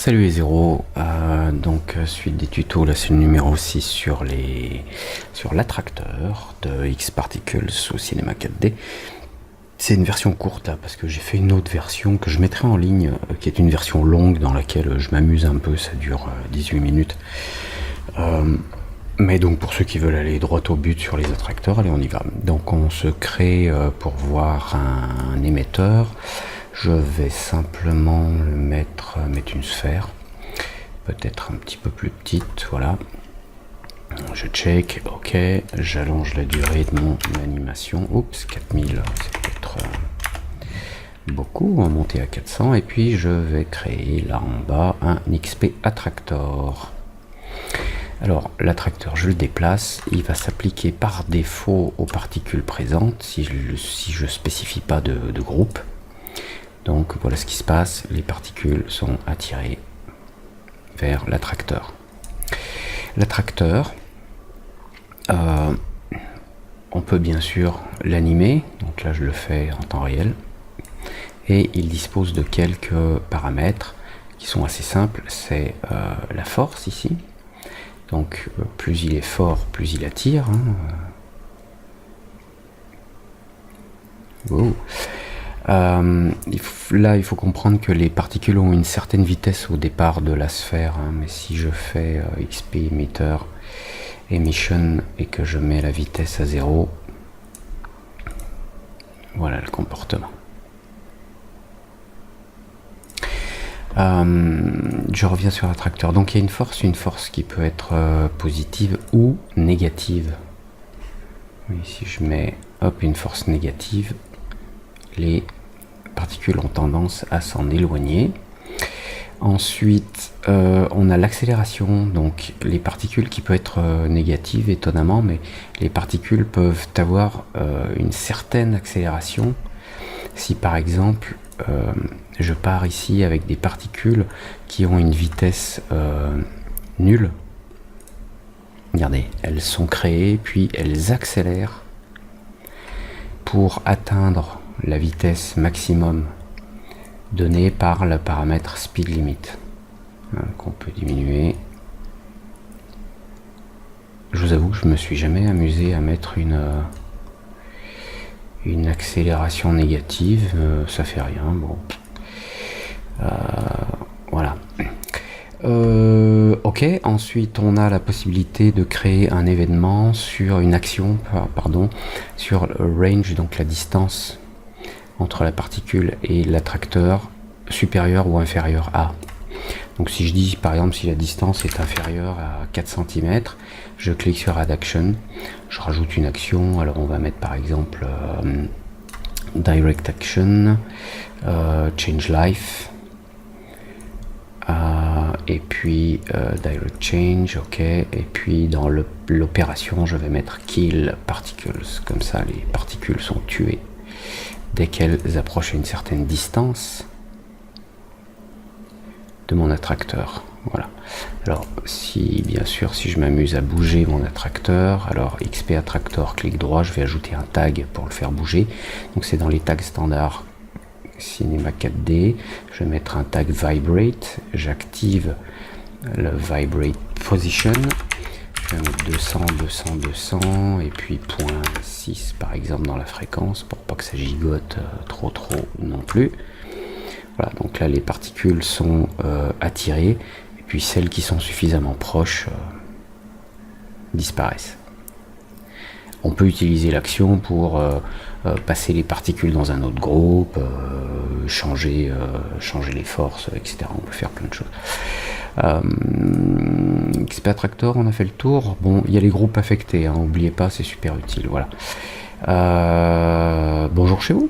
Salut les zéros, suite des tutos, là c'est le numéro 6 sur l'attracteur de X-Particles au cinéma 4D. C'est une version courte là, parce que j'ai fait une autre version que je mettrai en ligne, qui est une version longue dans laquelle je m'amuse un peu, ça dure 18 minutes. Mais donc pour ceux qui veulent aller droit au but sur les attracteurs, allez on y va. Donc on se crée pour voir un émetteur. Je vais simplement mettre une sphère, peut-être un petit peu plus petite, voilà. Je check, ok, j'allonge la durée de mon animation. Oups, 4000, c'est peut-être beaucoup, on va monter à 400, et puis je vais créer là en bas un XP Attractor. Alors l'attracteur, je le déplace, il va s'appliquer par défaut aux particules présentes si je spécifie pas de groupe. Donc voilà ce qui se passe, les particules sont attirées vers l'attracteur. L'attracteur, on peut bien sûr l'animer, donc là je le fais en temps réel, et il dispose de quelques paramètres qui sont assez simples. C'est la force ici, donc plus il est fort, plus il attire. Wow. Là, il faut comprendre que les particules ont une certaine vitesse au départ de la sphère, mais si je fais XP emitter emission et que je mets la vitesse à 0, voilà le comportement. Je reviens sur l'attracteur. Donc il y a une force qui peut être positive ou négative. Oui, si je mets une force négative, les particules ont tendance à s'en éloigner. Ensuite, on a l'accélération, donc les particules qui peuvent être négatives, étonnamment, mais les particules peuvent avoir une certaine accélération. Si par exemple, je pars ici avec des particules qui ont une vitesse nulle, regardez, elles sont créées, puis elles accélèrent pour atteindre la vitesse maximum donnée par le paramètre speed limit, qu'on peut diminuer. Je vous avoue que je me suis jamais amusé à mettre une accélération négative, ça fait rien. Bon, voilà. Ok, ensuite on a la possibilité de créer un événement sur une action, sur le range, donc la distance entre la particule et l'attracteur, supérieur ou inférieur à. Donc si je dis par exemple si la distance est inférieure à 4 cm, je clique sur Add Action, je rajoute une action, alors on va mettre par exemple Direct Action, Change Life, et puis Direct Change, ok, et puis dans l'opération je vais mettre Kill Particles, comme ça les particules sont tuées dès qu'elles approchent une certaine distance de mon attracteur. Voilà. Alors bien sûr si je m'amuse à bouger mon attracteur, alors XP Attractor, clic droit, je vais ajouter un tag pour le faire bouger. Donc c'est dans les tags standards Cinéma 4D, je vais mettre un tag Vibrate, j'active le Vibrate Position, je vais mettre 200, 200, 200 et puis 0.6 par exemple dans la fréquence pour pas que ça gigote trop non plus. Voilà, donc là les particules sont attirées et puis celles qui sont suffisamment proches disparaissent. On peut utiliser l'action pour passer les particules dans un autre groupe, changer les forces, etc. On peut faire plein de choses. XP Attractor, on a fait le tour. Bon, il y a les groupes affectés, n'oubliez pas, c'est super utile. Voilà. Bonjour chez vous.